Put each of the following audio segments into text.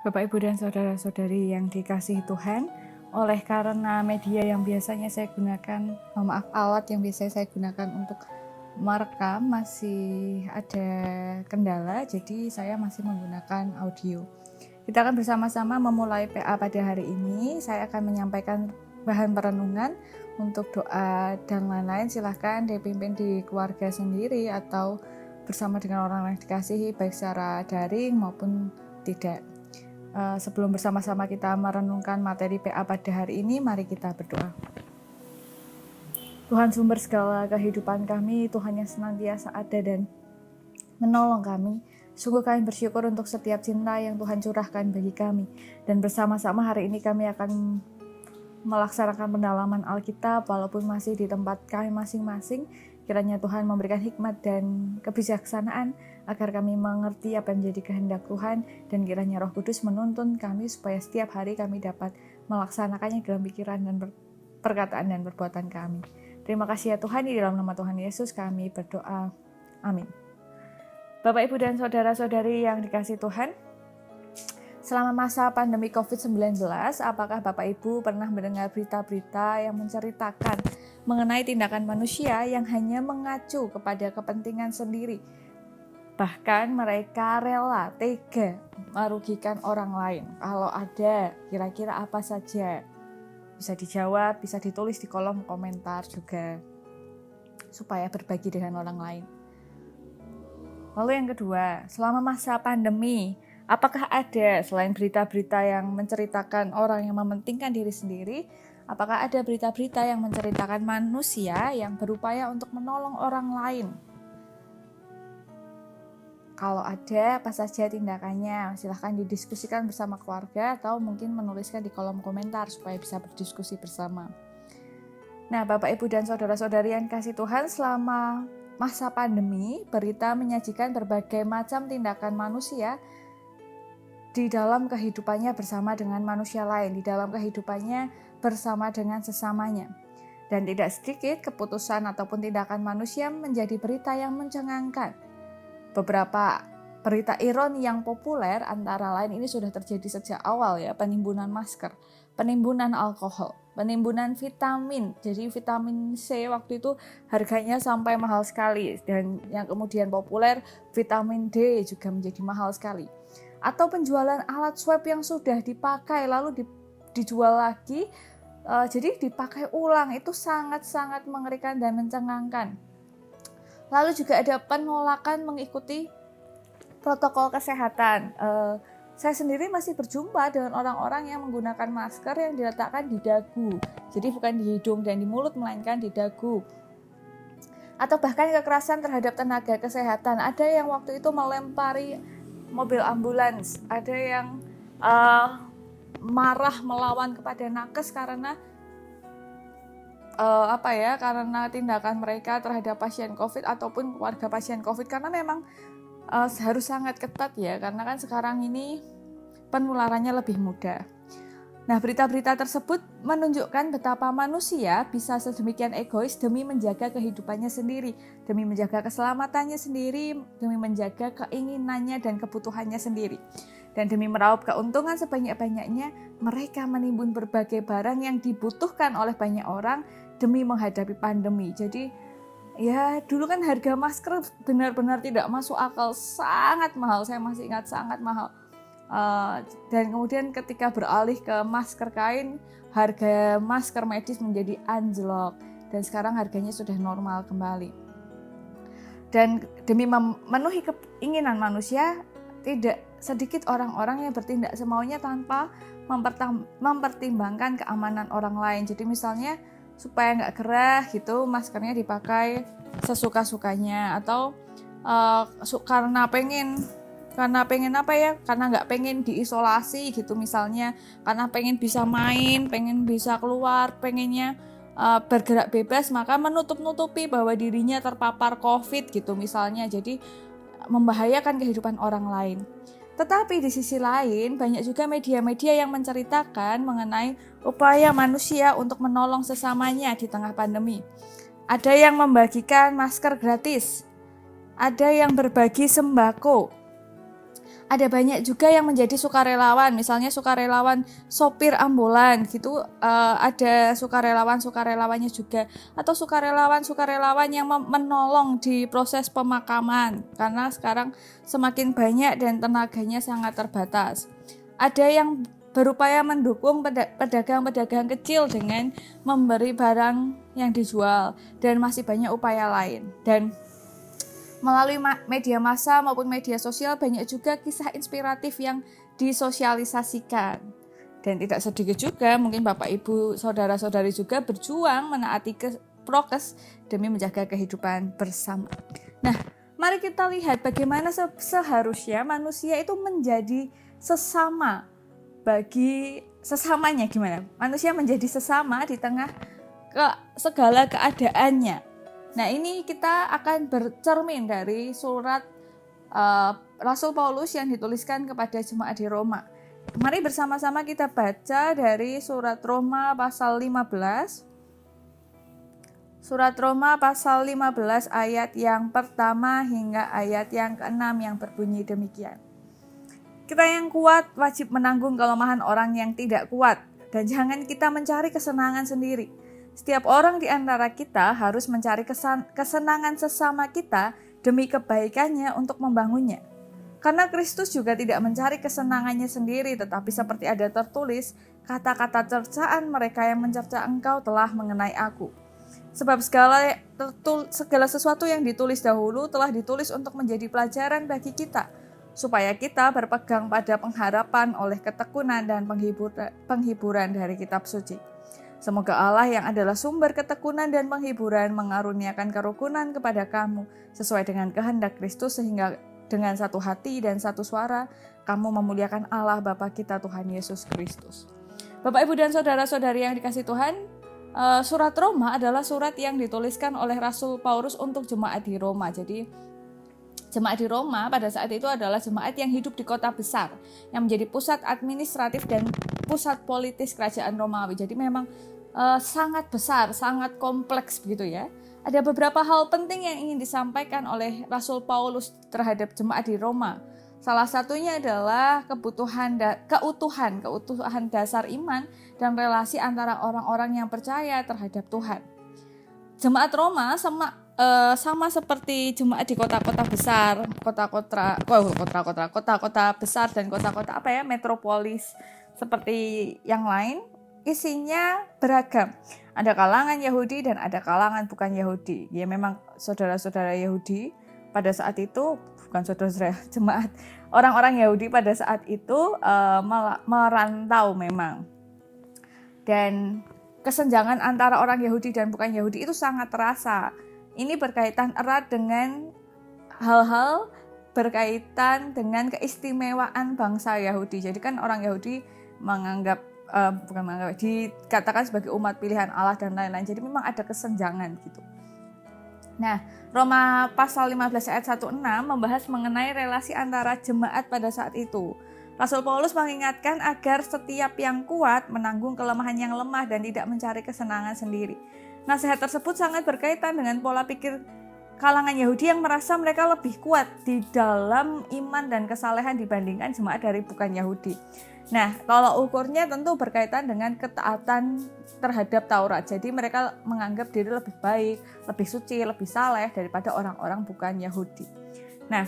Bapak, Ibu, dan saudara-saudari yang dikasihi Tuhan, oleh karena media yang biasanya saya gunakan, alat yang biasanya saya gunakan untuk merekam masih ada kendala, jadi saya masih menggunakan audio. Kita akan bersama-sama memulai PA pada hari ini. Saya akan menyampaikan bahan perenungan untuk doa dan lain-lain. Silahkan dipimpin di keluarga sendiri atau bersama dengan orang yang dikasihi, baik secara daring maupun tidak. Sebelum bersama-sama kita merenungkan materi PA pada hari ini, mari kita berdoa. Tuhan sumber segala kehidupan kami, Tuhan yang senantiasa ada dan menolong kami. Sungguh kami bersyukur untuk setiap cinta yang Tuhan curahkan bagi kami. Dan bersama-sama hari ini kami akan melaksanakan pendalaman Alkitab walaupun masih di tempat kami masing-masing. Kiranya Tuhan memberikan hikmat dan kebijaksanaan agar kami mengerti apa yang menjadi kehendak Tuhan, dan kiranya Roh Kudus menuntun kami supaya setiap hari kami dapat melaksanakannya dalam pikiran dan perkataan dan perbuatan kami. Terima kasih ya Tuhan, di dalam nama Tuhan Yesus kami berdoa. Amin. Bapak, Ibu, dan saudara-saudari yang dikasihi Tuhan, selama masa pandemi COVID-19, apakah Bapak Ibu pernah mendengar berita-berita yang menceritakan mengenai tindakan manusia yang hanya mengacu kepada kepentingan sendiri? Bahkan mereka rela, tega merugikan orang lain. Kalau ada, kira-kira apa saja? Bisa dijawab, bisa ditulis di kolom komentar juga, supaya berbagi dengan orang lain. Lalu yang kedua, selama masa pandemi, apakah ada selain berita-berita yang menceritakan orang yang mementingkan diri sendiri, apakah ada berita-berita yang menceritakan manusia yang berupaya untuk menolong orang lain? Kalau ada, apa saja tindakannya? Silahkan didiskusikan bersama keluarga atau mungkin menuliskan di kolom komentar supaya bisa berdiskusi bersama. Nah, Bapak, Ibu, dan saudara-saudari yang kasih Tuhan, selama masa pandemi, berita menyajikan berbagai macam tindakan manusia di dalam kehidupannya bersama dengan manusia lain, di dalam kehidupannya bersama dengan sesamanya. Dan tidak sedikit keputusan ataupun tindakan manusia menjadi berita yang mencengangkan. Beberapa berita ironi yang populer antara lain ini sudah terjadi sejak awal ya, penimbunan masker, penimbunan alkohol, penimbunan vitamin. Jadi vitamin C waktu itu harganya sampai mahal sekali, dan yang kemudian populer vitamin D juga menjadi mahal sekali. Atau penjualan alat swab yang sudah dipakai lalu dijual lagi, jadi dipakai ulang. Itu sangat-sangat mengerikan dan mencengangkan. Lalu juga ada penolakan mengikuti protokol kesehatan. Saya sendiri masih berjumpa dengan orang-orang yang menggunakan masker yang diletakkan di dagu. Jadi bukan di hidung dan di mulut, melainkan di dagu. Atau bahkan kekerasan terhadap tenaga kesehatan. Ada yang waktu itu melempari mobil ambulans. Ada yang marah melawan kepada nakes karena karena tindakan mereka terhadap pasien COVID ataupun keluarga pasien COVID, karena memang harus sangat ketat ya, karena kan sekarang ini penularannya lebih mudah. Nah, berita-berita tersebut menunjukkan betapa manusia bisa sedemikian egois demi menjaga kehidupannya sendiri, demi menjaga keselamatannya sendiri, demi menjaga keinginannya dan kebutuhannya sendiri. Dan demi meraup keuntungan sebanyak-banyaknya, mereka menimbun berbagai barang yang dibutuhkan oleh banyak orang demi menghadapi pandemi. Jadi ya dulu kan harga masker benar-benar tidak masuk akal, sangat mahal. Saya masih ingat sangat mahal. Dan kemudian ketika beralih ke masker kain, harga masker medis menjadi anjlok. Dan sekarang harganya sudah normal kembali. Dan demi memenuhi keinginan manusia, tidak sedikit orang-orang yang bertindak semaunya tanpa mempertimbangkan keamanan orang lain. Jadi misalnya supaya nggak gerah gitu, maskernya dipakai sesuka-sukanya, atau karena pengen nggak pengen diisolasi gitu misalnya, karena pengen bisa main, pengen bisa keluar, pengennya bergerak bebas, maka menutup-nutupi bahwa dirinya terpapar COVID gitu misalnya, jadi membahayakan kehidupan orang lain. Tetapi di sisi lain, banyak juga media-media yang menceritakan mengenai upaya manusia untuk menolong sesamanya di tengah pandemi. Ada yang membagikan masker gratis, ada yang berbagi sembako, ada banyak juga yang menjadi sukarelawan, misalnya sukarelawan sopir ambulan gitu, ada sukarelawannya juga, atau sukarelawan yang menolong di proses pemakaman, karena sekarang semakin banyak dan tenaganya sangat terbatas. Ada yang berupaya mendukung pedagang-pedagang kecil dengan memberi barang yang dijual, dan masih banyak upaya lain. Dan melalui media massa maupun media sosial banyak juga kisah inspiratif yang disosialisasikan. Dan tidak sedikit juga mungkin Bapak Ibu saudara-saudari juga berjuang menaati prokes demi menjaga kehidupan bersama. Nah, mari kita lihat bagaimana seharusnya manusia itu menjadi sesama bagi sesamanya. Gimana? Manusia menjadi sesama di tengah segala keadaannya. Nah, ini kita akan bercermin dari surat Rasul Paulus yang dituliskan kepada jemaat di Roma. Mari bersama-sama kita baca dari surat Roma pasal 15. Surat Roma pasal 15 ayat yang pertama hingga ayat yang ke-6 yang berbunyi demikian. Kita yang kuat wajib menanggung kelemahan orang yang tidak kuat, dan jangan kita mencari kesenangan sendiri. Setiap orang di antara kita harus mencari kesenangan sesama kita demi kebaikannya untuk membangunnya. Karena Kristus juga tidak mencari kesenangannya sendiri, tetapi seperti ada tertulis, kata-kata cercaan mereka yang mencerca engkau telah mengenai aku. Sebab segala sesuatu yang ditulis dahulu telah ditulis untuk menjadi pelajaran bagi kita, supaya kita berpegang pada pengharapan oleh ketekunan dan penghiburan dari kitab suci. Semoga Allah yang adalah sumber ketekunan dan penghiburan mengaruniakan kerukunan kepada kamu sesuai dengan kehendak Kristus, sehingga dengan satu hati dan satu suara kamu memuliakan Allah Bapa kita Tuhan Yesus Kristus. Bapak, Ibu, dan saudara-saudari yang dikasihi Tuhan, surat Roma adalah surat yang dituliskan oleh Rasul Paulus untuk jemaat di Roma. Jadi jemaat di Roma pada saat itu adalah jemaat yang hidup di kota besar yang menjadi pusat administratif dan pusat politis kerajaan Romawi. Jadi memang sangat besar, sangat kompleks begitu ya. Ada beberapa hal penting yang ingin disampaikan oleh Rasul Paulus terhadap jemaat di Roma. Salah satunya adalah keutuhan dasar iman dan relasi antara orang-orang yang percaya terhadap Tuhan. Jemaat Roma sama seperti jemaat di kota-kota besar, kota-kota besar dan kota-kota metropolis seperti yang lain, isinya beragam. Ada kalangan Yahudi dan ada kalangan bukan Yahudi. Ya, memang saudara-saudara Yahudi pada saat itu, bukan saudara-saudara jemaat, orang-orang Yahudi pada saat itu merantau memang. Dan kesenjangan antara orang Yahudi dan bukan Yahudi itu sangat terasa. Ini berkaitan erat dengan hal-hal berkaitan dengan keistimewaan bangsa Yahudi. Jadi kan orang Yahudi dikatakan sebagai umat pilihan Allah dan lain-lain. Jadi memang ada kesenjangan gitu. Nah, Roma pasal 15 ayat 16 membahas mengenai relasi antara jemaat pada saat itu. Rasul Paulus mengingatkan agar setiap yang kuat menanggung kelemahan yang lemah dan tidak mencari kesenangan sendiri. Nasihat tersebut sangat berkaitan dengan pola pikir kalangan Yahudi yang merasa mereka lebih kuat di dalam iman dan kesalehan dibandingkan jemaat dari bukan Yahudi. Nah, tolak ukurnya tentu berkaitan dengan ketaatan terhadap Taurat. Jadi mereka menganggap diri lebih baik, lebih suci, lebih saleh daripada orang-orang bukan Yahudi. Nah,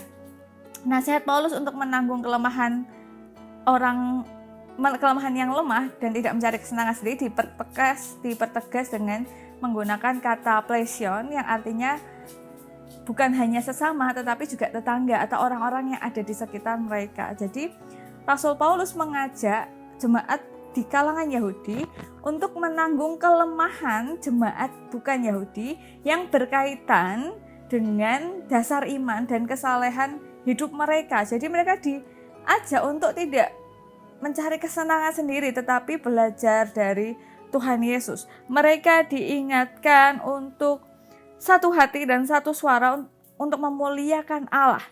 nasihat Paulus untuk menanggung kelemahan yang lemah dan tidak mencari kesenangan sendiri dipertegas dengan menggunakan kata plesion yang artinya bukan hanya sesama tetapi juga tetangga atau orang-orang yang ada di sekitar mereka. Jadi Rasul Paulus mengajak jemaat di kalangan Yahudi untuk menanggung kelemahan jemaat bukan Yahudi yang berkaitan dengan dasar iman dan kesalehan hidup mereka. Jadi mereka diajak untuk tidak mencari kesenangan sendiri tetapi belajar dari Tuhan Yesus. Mereka diingatkan untuk satu hati dan satu suara untuk memuliakan Allah.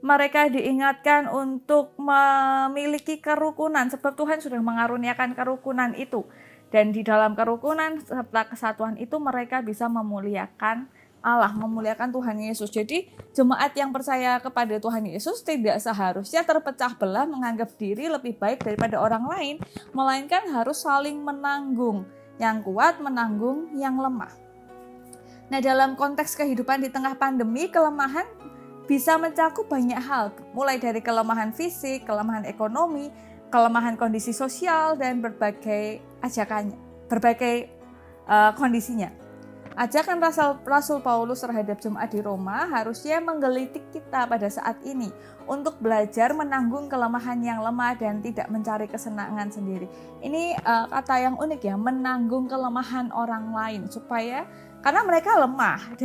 Mereka diingatkan untuk memiliki kerukunan sebab Tuhan sudah mengaruniakan kerukunan itu. Dan di dalam kerukunan serta kesatuan itu mereka bisa memuliakan Allah, memuliakan Tuhan Yesus. Jadi jemaat yang percaya kepada Tuhan Yesus tidak seharusnya terpecah belah menganggap diri lebih baik daripada orang lain, melainkan harus saling menanggung. Yang kuat menanggung yang lemah. Nah, dalam konteks kehidupan di tengah pandemi, kelemahan bisa mencakup banyak hal, mulai dari kelemahan fisik, kelemahan ekonomi, kelemahan kondisi sosial, dan berbagai kondisinya. Ajakan Rasul Paulus terhadap jemaat di Roma harusnya menggelitik kita pada saat ini untuk belajar menanggung kelemahan yang lemah dan tidak mencari kesenangan sendiri. Ini kata yang unik ya, menanggung kelemahan orang lain, supaya karena mereka lemah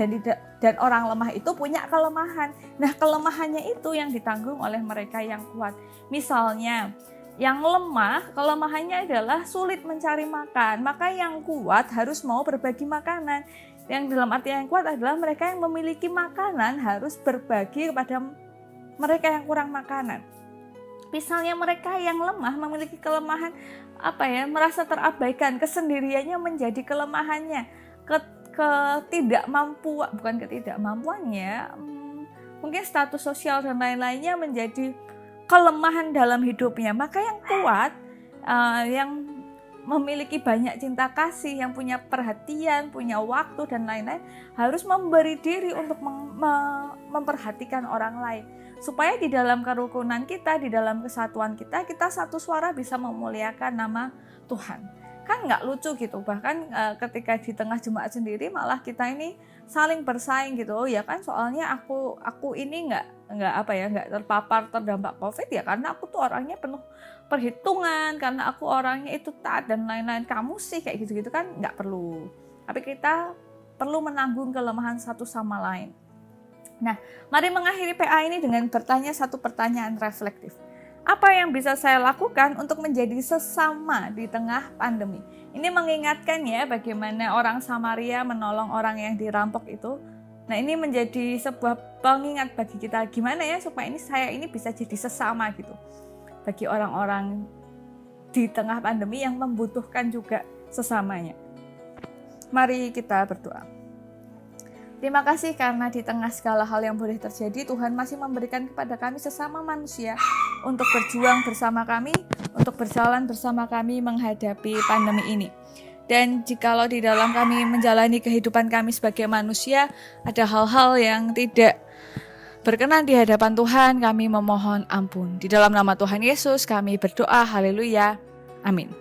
dan orang lemah itu punya kelemahan. Nah, kelemahannya itu yang ditanggung oleh mereka yang kuat. Misalnya, yang lemah, kelemahannya adalah sulit mencari makan, maka yang kuat harus mau berbagi makanan. Yang dalam arti yang kuat adalah mereka yang memiliki makanan harus berbagi kepada mereka yang kurang makanan. Misalnya mereka yang lemah memiliki kelemahan merasa terabaikan, kesendiriannya menjadi kelemahannya, mungkin status sosial dan lain-lainnya menjadi kelemahan dalam hidupnya. Maka yang kuat, yang memiliki banyak cinta kasih, yang punya perhatian, punya waktu dan lain-lain, harus memberi diri untuk memperhatikan orang lain. Supaya di dalam kerukunan kita, di dalam kesatuan kita satu suara bisa memuliakan nama Tuhan. Kan nggak lucu gitu, bahkan ketika di tengah jemaat sendiri malah kita ini saling bersaing gitu. Ya kan, soalnya aku ini nggak terpapar terdampak COVID ya karena aku tuh orangnya penuh perhitungan, karena aku orangnya itu taat dan lain-lain. Kamu sih kayak gitu-gitu kan nggak perlu. Tapi kita perlu menanggung kelemahan satu sama lain. Nah, mari mengakhiri PA ini dengan bertanya satu pertanyaan reflektif. Apa yang bisa saya lakukan untuk menjadi sesama di tengah pandemi? Ini mengingatkan ya bagaimana orang Samaria menolong orang yang dirampok itu. Nah, ini menjadi sebuah pengingat bagi kita, gimana ya supaya saya ini bisa jadi sesama gitu bagi orang-orang di tengah pandemi yang membutuhkan juga sesamanya. Mari kita berdoa. Terima kasih karena di tengah segala hal yang boleh terjadi, Tuhan masih memberikan kepada kami sesama manusia untuk berjuang bersama kami, untuk berjalan bersama kami menghadapi pandemi ini. Dan jikalau di dalam kami menjalani kehidupan kami sebagai manusia, ada hal-hal yang tidak berkenan di hadapan Tuhan, kami memohon ampun. Di dalam nama Tuhan Yesus kami berdoa, haleluya, amin.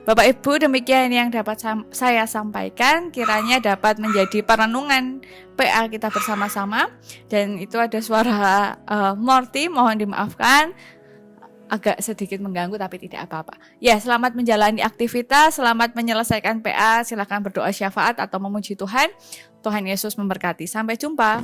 Bapak Ibu, demikian yang dapat saya sampaikan, kiranya dapat menjadi perenungan PA kita bersama-sama. Dan itu ada suara Morty, mohon dimaafkan, agak sedikit mengganggu tapi tidak apa-apa. Ya, selamat menjalani aktivitas, selamat menyelesaikan PA, silakan berdoa syafaat atau memuji Tuhan. Tuhan Yesus memberkati, sampai jumpa.